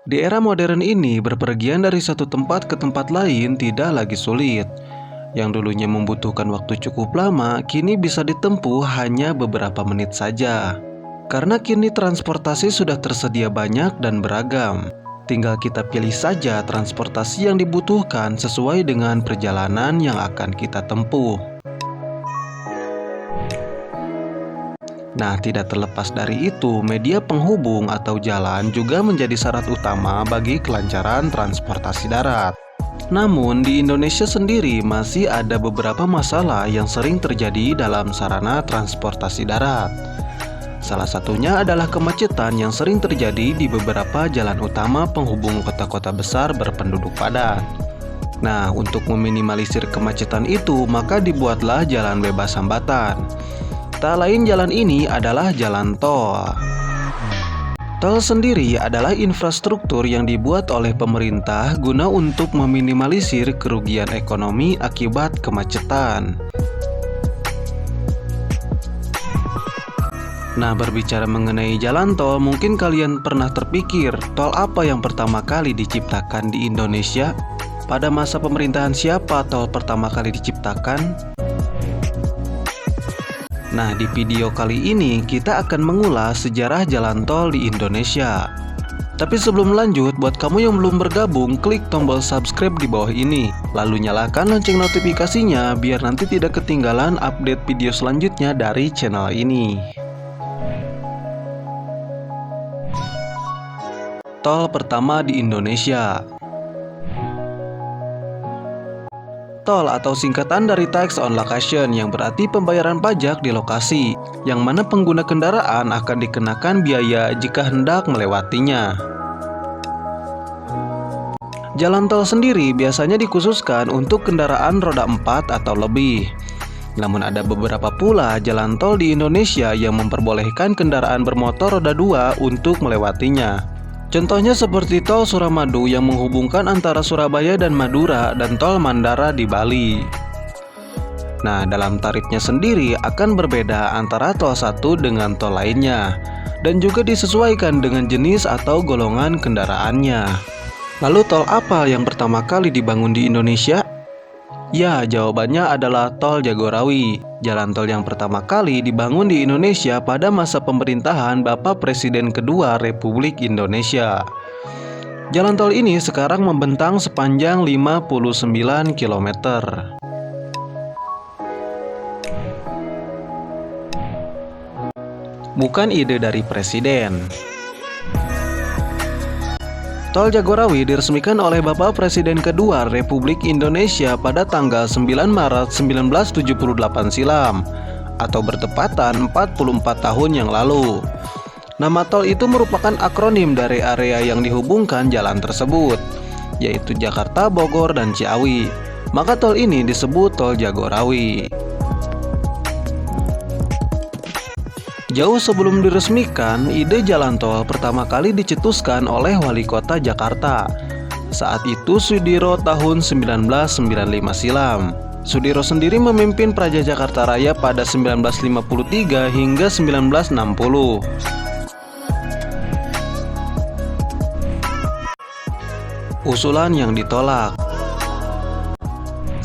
Di era modern ini, berpergian dari satu tempat ke tempat lain tidak lagi sulit. Yang dulunya membutuhkan waktu cukup lama, kini bisa ditempuh hanya beberapa menit saja. Karena kini transportasi sudah tersedia banyak dan beragam. Tinggal kita pilih saja transportasi yang dibutuhkan sesuai dengan perjalanan yang akan kita tempuh. Nah, tidak terlepas dari itu, media penghubung atau jalan juga menjadi syarat utama bagi kelancaran transportasi darat. Namun, di Indonesia sendiri masih ada beberapa masalah yang sering terjadi dalam sarana transportasi darat. Salah satunya adalah kemacetan yang sering terjadi di beberapa jalan utama penghubung kota-kota besar berpenduduk padat. Nah, untuk meminimalisir kemacetan itu, maka dibuatlah jalan bebas hambatan. Tak lain jalan ini adalah jalan tol. Tol sendiri adalah infrastruktur yang dibuat oleh pemerintah guna untuk meminimalisir kerugian ekonomi akibat kemacetan. Nah, berbicara mengenai jalan tol, mungkin kalian pernah terpikir, tol apa yang pertama kali diciptakan di Indonesia? Pada masa pemerintahan siapa tol pertama kali diciptakan? Nah, di video kali ini kita akan mengulas sejarah jalan tol di Indonesia. Tapi sebelum lanjut, buat kamu yang belum bergabung, klik tombol subscribe di bawah ini. Lalu nyalakan lonceng notifikasinya biar nanti tidak ketinggalan update video selanjutnya dari channel ini. Tol pertama di Indonesia. Tol atau singkatan dari Tax on Location yang berarti pembayaran pajak di lokasi, yang mana pengguna kendaraan akan dikenakan biaya jika hendak melewatinya. Jalan tol sendiri biasanya dikhususkan untuk kendaraan roda 4 atau lebih. Namun ada beberapa pula jalan tol di Indonesia yang memperbolehkan kendaraan bermotor roda 2 untuk melewatinya. Contohnya seperti tol Suramadu yang menghubungkan antara Surabaya dan Madura dan tol Mandara di Bali. Nah, dalam tarifnya sendiri akan berbeda antara tol satu dengan tol lainnya, dan juga disesuaikan dengan jenis atau golongan kendaraannya. Lalu tol apa yang pertama kali dibangun di Indonesia? Ya, jawabannya adalah tol Jagorawi. Jalan tol yang pertama kali dibangun di Indonesia pada masa pemerintahan Bapak Presiden kedua Republik Indonesia. Jalan tol ini sekarang membentang sepanjang 59 km. Bukan ide dari presiden. Tol Jagorawi diresmikan oleh Bapak Presiden kedua Republik Indonesia pada tanggal 9 Maret 1978 silam, atau bertepatan 44 tahun yang lalu. Nama tol itu merupakan akronim dari area yang dihubungkan jalan tersebut, yaitu Jakarta, Bogor, dan Ciawi. Maka tol ini disebut Tol Jagorawi. Jauh sebelum diresmikan, ide jalan tol pertama kali dicetuskan oleh Wali Kota Jakarta. Saat itu Sudiro tahun 1995 silam. Sudiro sendiri memimpin Praja Jakarta Raya pada 1953 hingga 1960. Usulan yang ditolak.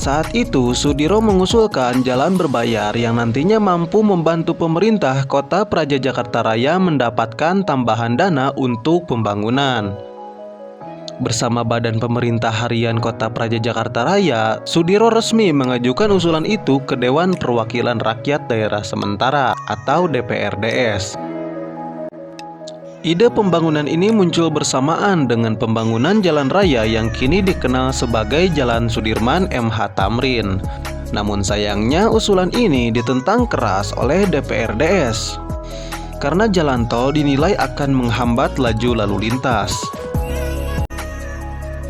Saat itu, Sudiro mengusulkan jalan berbayar yang nantinya mampu membantu pemerintah Kota Praja Jakarta Raya mendapatkan tambahan dana untuk pembangunan. Bersama Badan Pemerintah Harian Kota Praja Jakarta Raya, Sudiro resmi mengajukan usulan itu ke Dewan Perwakilan Rakyat Daerah Sementara atau DPRDS. Ide pembangunan ini muncul bersamaan dengan pembangunan jalan raya yang kini dikenal sebagai Jalan Sudirman MH Tamrin. Namun sayangnya usulan ini ditentang keras oleh DPRDS karena jalan tol dinilai akan menghambat laju lalu lintas.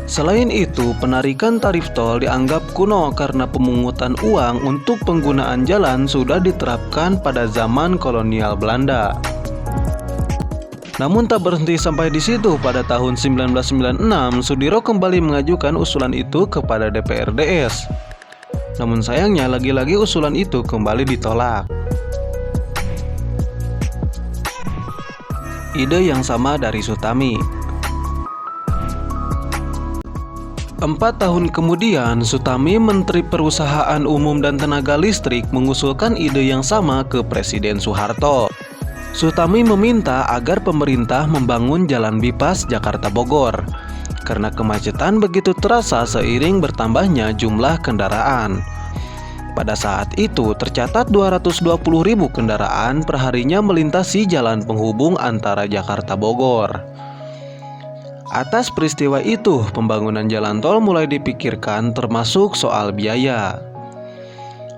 Selain itu, penarikan tarif tol dianggap kuno karena pemungutan uang untuk penggunaan jalan sudah diterapkan pada zaman kolonial Belanda. Namun tak berhenti sampai di situ, pada tahun 1996 Sudiro kembali mengajukan usulan itu kepada DPRDS. Namun sayangnya lagi-lagi usulan itu kembali ditolak. Ide yang sama dari Sutami. 4 tahun kemudian, Sutami, Menteri Perusahaan Umum dan Tenaga Listrik, mengusulkan ide yang sama ke Presiden Soeharto. Sutami meminta agar pemerintah membangun jalan bypass Jakarta Bogor karena kemacetan begitu terasa seiring bertambahnya jumlah kendaraan. Pada saat itu tercatat 220.000 kendaraan perharinya melintasi jalan penghubung antara Jakarta Bogor. Atas peristiwa itu, pembangunan jalan tol mulai dipikirkan termasuk soal biaya.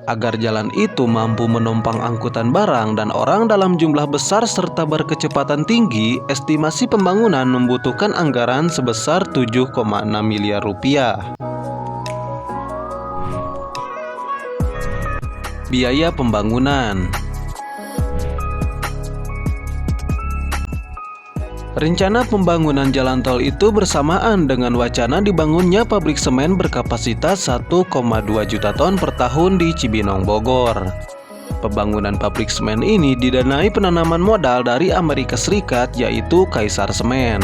Agar jalan itu mampu menopang angkutan barang dan orang dalam jumlah besar serta berkecepatan tinggi, estimasi pembangunan membutuhkan anggaran sebesar 7,6 miliar rupiah. Biaya pembangunan. Rencana pembangunan jalan tol itu bersamaan dengan wacana dibangunnya pabrik semen berkapasitas 1,2 juta ton per tahun di Cibinong, Bogor. Pembangunan pabrik semen ini didanai penanaman modal dari Amerika Serikat, yaitu Kaisar Semen.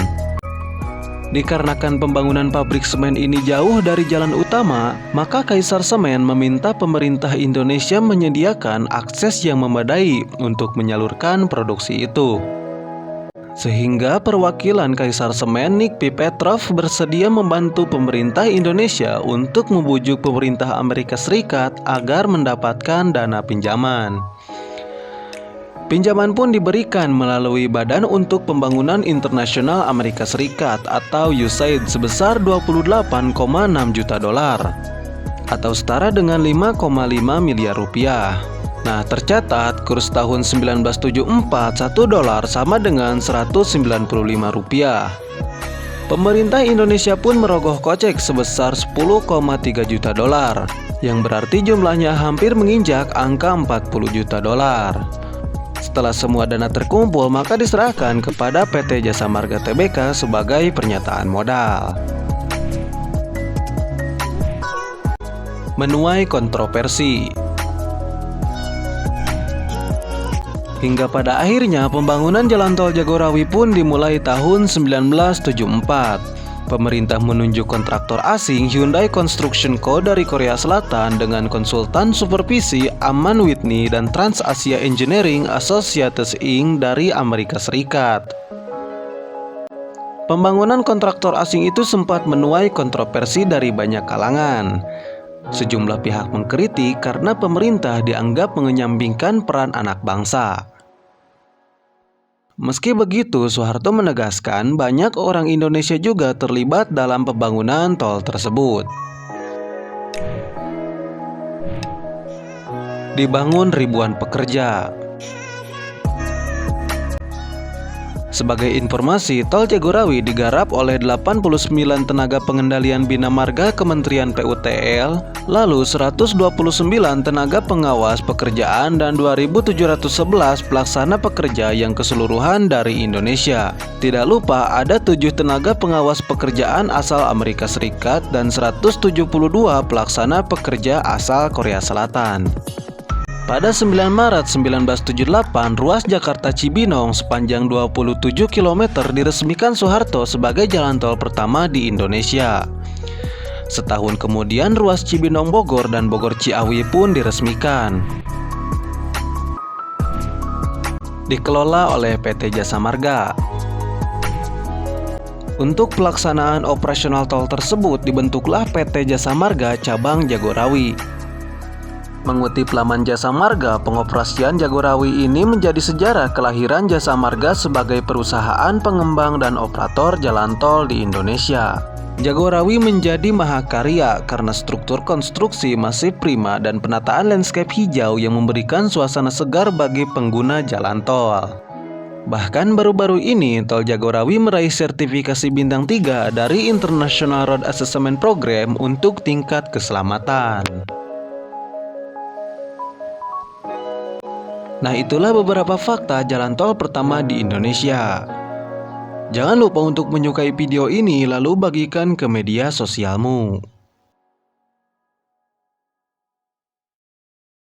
Dikarenakan pembangunan pabrik semen ini jauh dari jalan utama, maka Kaisar Semen meminta pemerintah Indonesia menyediakan akses yang memadai untuk menyalurkan produksi itu. Sehingga perwakilan Kaisar Semen, Nick P. Petrov, bersedia membantu pemerintah Indonesia untuk membujuk pemerintah Amerika Serikat agar mendapatkan dana pinjaman. Pinjaman pun diberikan melalui Badan untuk Pembangunan Internasional Amerika Serikat atau USAID sebesar 28,6 juta dolar atau setara dengan 5,5 miliar rupiah. Nah, tercatat kurs tahun 1974 1 dolar sama dengan 195 rupiah. Pemerintah Indonesia pun merogoh kocek sebesar 10,3 juta dolar, yang berarti jumlahnya hampir menginjak angka 40 juta dolar. Setelah semua dana terkumpul, maka diserahkan kepada PT Jasa Marga Tbk sebagai pernyataan modal. Menuai kontroversi. Hingga pada akhirnya pembangunan jalan tol Jagorawi pun dimulai tahun 1974. Pemerintah menunjuk kontraktor asing Hyundai Construction Co. dari Korea Selatan dengan konsultan supervisi Aman Whitney dan Trans Asia Engineering Associates Inc. dari Amerika Serikat. Pembangunan kontraktor asing itu sempat menuai kontroversi dari banyak kalangan. Sejumlah pihak mengkritik karena pemerintah dianggap mengenyampingkan peran anak bangsa. Meski begitu, Soeharto menegaskan banyak orang Indonesia juga terlibat dalam pembangunan tol tersebut. Dibangun ribuan pekerja. Sebagai informasi, tol Jagorawi digarap oleh 89 tenaga pengendalian bina marga Kementerian PUTL, lalu 129 tenaga pengawas pekerjaan dan 2.711 pelaksana pekerja yang keseluruhan dari Indonesia. Tidak lupa ada 7 tenaga pengawas pekerjaan asal Amerika Serikat dan 172 pelaksana pekerja asal Korea Selatan. Pada 9 Maret 1978, ruas Jakarta Cibinong sepanjang 27 km diresmikan Soeharto sebagai jalan tol pertama di Indonesia. Setahun kemudian ruas Cibinong Bogor dan Bogor Ciawi pun diresmikan. Dikelola oleh PT Jasa Marga. Untuk pelaksanaan operasional tol tersebut dibentuklah PT Jasa Marga cabang Jagorawi. Mengutip laman Jasa Marga, pengoperasian Jagorawi ini menjadi sejarah kelahiran Jasa Marga sebagai perusahaan pengembang dan operator jalan tol di Indonesia. Jagorawi menjadi mahakarya karena struktur konstruksi masih prima dan penataan landscape hijau yang memberikan suasana segar bagi pengguna jalan tol. Bahkan baru-baru ini, tol Jagorawi meraih sertifikasi bintang 3 dari International Road Assessment Program untuk tingkat keselamatan. Nah, itulah beberapa fakta jalan tol pertama di Indonesia. Jangan lupa untuk menyukai video ini lalu bagikan ke media sosialmu.